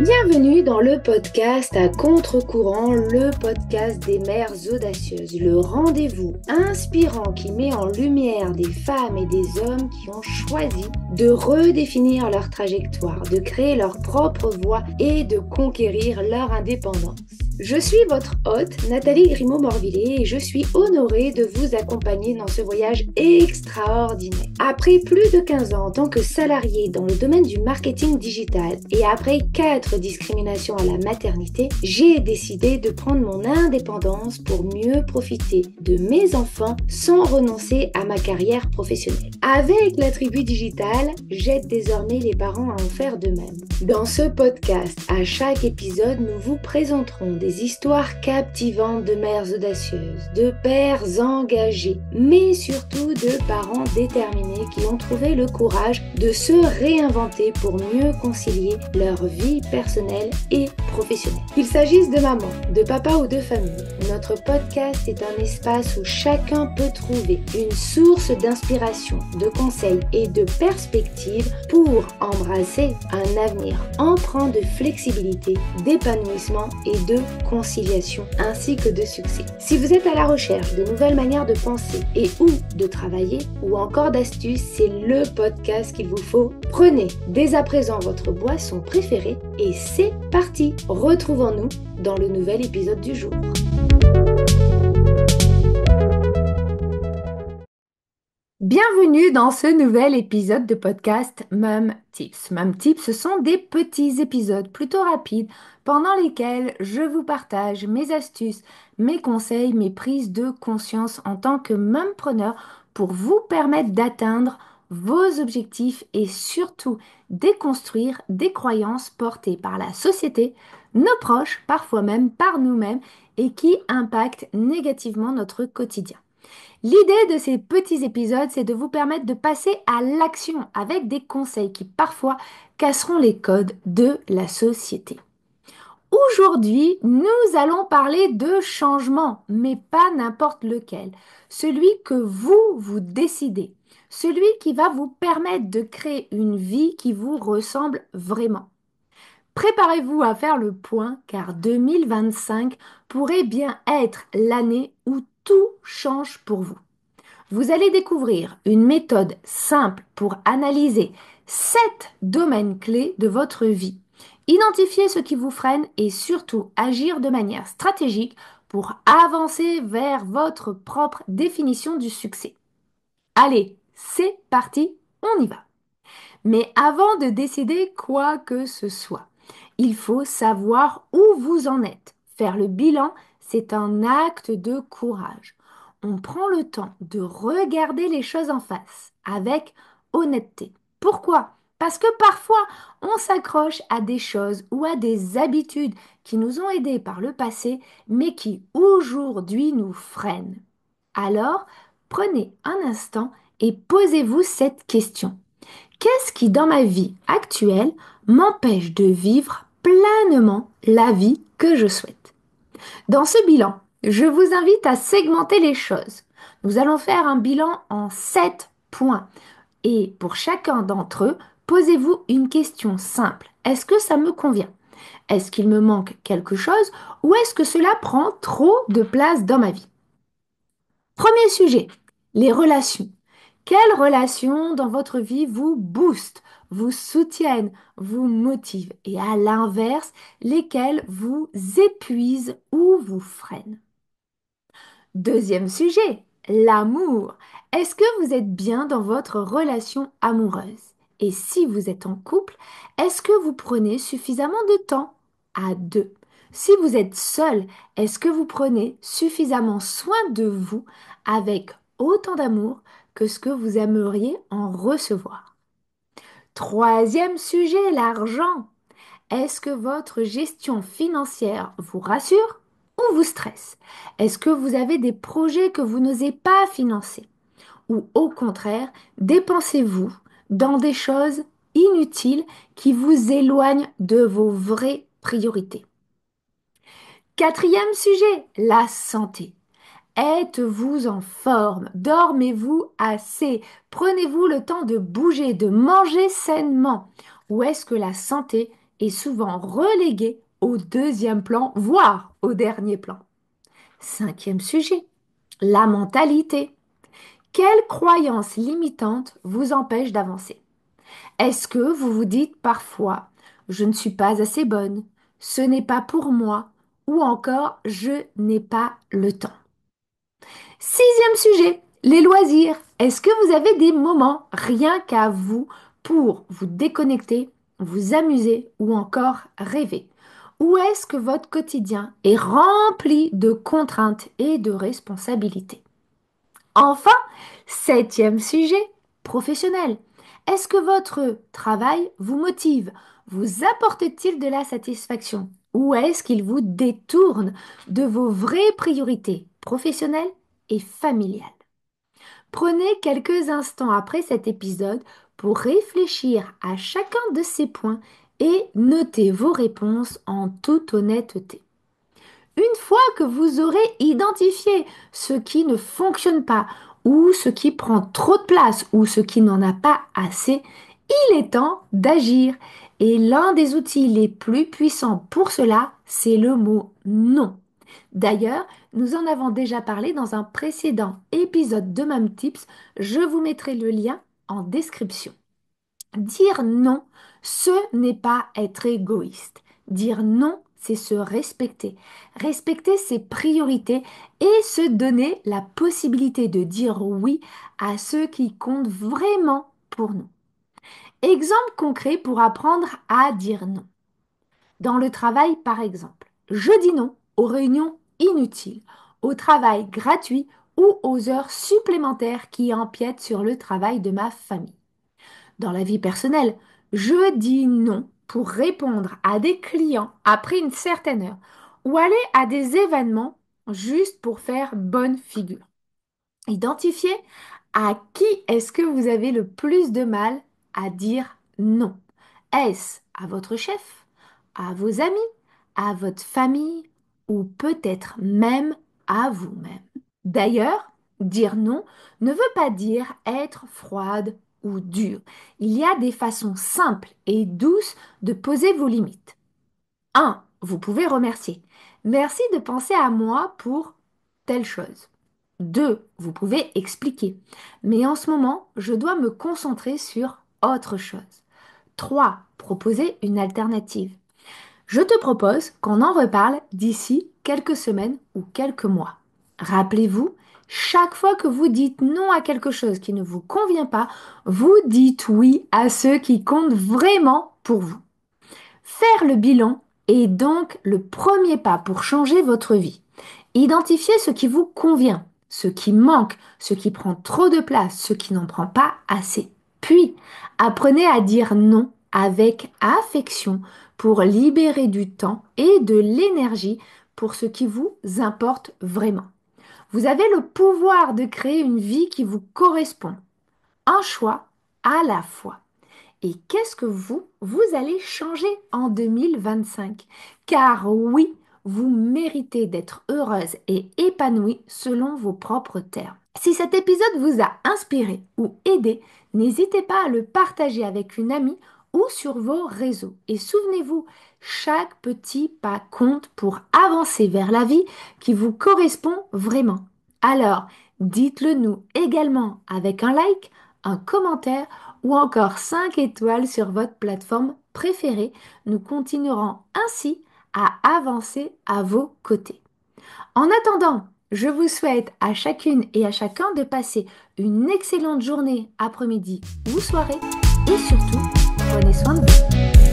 Bienvenue dans le podcast à contre-courant, le podcast des mères audacieuses, le rendez-vous inspirant qui met en lumière des femmes et des hommes qui ont choisi de redéfinir leur trajectoire, de créer leur propre voie et de conquérir leur indépendance. Je suis votre hôte, Nathalie Grimaud-Morvillet, et je suis honorée de vous accompagner dans ce voyage extraordinaire. Après plus de 15 ans en tant que salariée dans le domaine du marketing digital et après 4 discriminations à la maternité, j'ai décidé de prendre mon indépendance pour mieux profiter de mes enfants sans renoncer à ma carrière professionnelle. Avec la tribu digitale, j'aide désormais les parents à en faire de même. Dans ce podcast, à chaque épisode, nous vous présenterons des histoires captivantes de mères audacieuses, de pères engagés, mais surtout de parents déterminés qui ont trouvé le courage de se réinventer pour mieux concilier leur vie personnelle et professionnelle. Qu'il s'agisse de maman, de papa ou de famille, notre podcast est un espace où chacun peut trouver une source d'inspiration, de conseils et de perspectives pour embrasser un avenir empreint de flexibilité, d'épanouissement et de conciliation, ainsi que de succès. Si vous êtes à la recherche de nouvelles manières de penser et ou de travailler, ou encore d'astuces, c'est le podcast qu'il vous faut. Prenez dès à présent votre boisson préférée et c'est parti! Retrouvons-nous dans le nouvel épisode du jour. Bienvenue dans ce nouvel épisode de podcast Mom Tips. Mom Tips, ce sont des petits épisodes plutôt rapides pendant lesquels je vous partage mes astuces, mes conseils, mes prises de conscience en tant que mompreneur pour vous permettre d'atteindre vos objectifs et surtout déconstruire des croyances portées par la société, nos proches, parfois même par nous-mêmes et qui impactent négativement notre quotidien. L'idée de ces petits épisodes, c'est de vous permettre de passer à l'action avec des conseils qui parfois casseront les codes de la société. Aujourd'hui, nous allons parler de changement, mais pas n'importe lequel. Celui que vous décidez. Celui qui va vous permettre de créer une vie qui vous ressemble vraiment. Préparez-vous à faire le point car 2025 pourrait bien être l'année où tout change pour vous. Vous allez découvrir une méthode simple pour analyser 7 domaines clés de votre vie, identifier ce qui vous freine et surtout agir de manière stratégique pour avancer vers votre propre définition du succès. Allez, c'est parti, on y va. Mais avant de décider quoi que ce soit, il faut savoir où vous en êtes. Faire le bilan, c'est un acte de courage. On prend le temps de regarder les choses en face avec honnêteté. Pourquoi? Parce que parfois, on s'accroche à des choses ou à des habitudes qui nous ont aidés par le passé, mais qui aujourd'hui nous freinent. Alors, prenez un instant et posez-vous cette question. Qu'est-ce qui, dans ma vie actuelle, m'empêche de vivre pleinement la vie que je souhaite? Dans ce bilan, je vous invite à segmenter les choses. Nous allons faire un bilan en 7 points. Et pour chacun d'entre eux, posez-vous une question simple. Est-ce que ça me convient? Est-ce qu'il me manque quelque chose ou est-ce que cela prend trop de place dans ma vie? Premier sujet, les relations. Quelles relations dans votre vie vous boostent, vous soutiennent, vous motivent et à l'inverse, lesquelles vous épuisent ou vous freinent? Deuxième sujet, l'amour. Est-ce que vous êtes bien dans votre relation amoureuse? Et si vous êtes en couple, est-ce que vous prenez suffisamment de temps à deux? Si vous êtes seul, est-ce que vous prenez suffisamment soin de vous avec autant d'amour que ce que vous aimeriez en recevoir? Troisième sujet, l'argent. Est-ce que votre gestion financière vous rassure ou vous stresse? Est-ce que vous avez des projets que vous n'osez pas financer? Ou au contraire, dépensez-vous dans des choses inutiles qui vous éloignent de vos vraies priorités? Quatrième sujet, la santé. Êtes-vous en forme? Dormez-vous assez? Prenez-vous le temps de bouger, de manger sainement? Ou est-ce que la santé est souvent relégué au deuxième plan, voire au dernier plan. Cinquième sujet, la mentalité. Quelle croyance limitante vous empêche d'avancer? Est-ce que vous vous dites parfois, je ne suis pas assez bonne, ce n'est pas pour moi, ou encore, je n'ai pas le temps? Sixième sujet, les loisirs. Est-ce que vous avez des moments rien qu'à vous pour vous déconnecter, vous amuser ou encore rêver? Ou est-ce que votre quotidien est rempli de contraintes et de responsabilités? Enfin, septième sujet, professionnel. Est-ce que votre travail vous motive? Vous apporte-t-il de la satisfaction? Ou est-ce qu'il vous détourne de vos vraies priorités professionnelles et familiales? Prenez quelques instants après cet épisode pour réfléchir à chacun de ces points et notez vos réponses en toute honnêteté. Une fois que vous aurez identifié ce qui ne fonctionne pas, ou ce qui prend trop de place, ou ce qui n'en a pas assez, il est temps d'agir. Et l'un des outils les plus puissants pour cela, c'est le mot non. D'ailleurs, nous en avons déjà parlé dans un précédent épisode de Mam Tips. Je vous mettrai le lien en description. Dire non, ce n'est pas être égoïste. Dire non, c'est se respecter. Respecter ses priorités et se donner la possibilité de dire oui à ceux qui comptent vraiment pour nous. Exemple concret pour apprendre à dire non. Dans le travail, par exemple, je dis non aux réunions inutiles, au travail gratuit ou aux heures supplémentaires qui empiètent sur le travail de ma famille. Dans la vie personnelle, je dis non pour répondre à des clients après une certaine heure ou aller à des événements juste pour faire bonne figure. Identifiez à qui est-ce que vous avez le plus de mal à dire non. Est-ce à votre chef, à vos amis, à votre famille ou peut-être même à vous-même? D'ailleurs, dire non ne veut pas dire être froide ou dure. Il y a des façons simples et douces de poser vos limites. 1. Vous pouvez remercier. Merci de penser à moi pour telle chose. 2. Vous pouvez expliquer. Mais en ce moment, je dois me concentrer sur autre chose. 3. Proposer une alternative. Je te propose qu'on en reparle d'ici quelques semaines ou quelques mois. Rappelez-vous, chaque fois que vous dites non à quelque chose qui ne vous convient pas, vous dites oui à ceux qui comptent vraiment pour vous. Faire le bilan est donc le premier pas pour changer votre vie. Identifiez ce qui vous convient, ce qui manque, ce qui prend trop de place, ce qui n'en prend pas assez. Puis, apprenez à dire non avec affection pour libérer du temps et de l'énergie pour ce qui vous importe vraiment. Vous avez le pouvoir de créer une vie qui vous correspond, un choix à la fois. Et qu'est-ce que vous allez changer en 2025? Car oui, vous méritez d'être heureuse et épanouie selon vos propres termes. Si cet épisode vous a inspiré ou aidé, n'hésitez pas à le partager avec une amie ou sur vos réseaux. Et souvenez-vous, chaque petit pas compte pour avancer vers la vie qui vous correspond vraiment. Alors, dites-le nous également avec un like, un commentaire ou encore 5 étoiles sur votre plateforme préférée. Nous continuerons ainsi à avancer à vos côtés. En attendant, je vous souhaite à chacune et à chacun de passer une excellente journée, après-midi ou soirée et surtout, prenez soin de vous.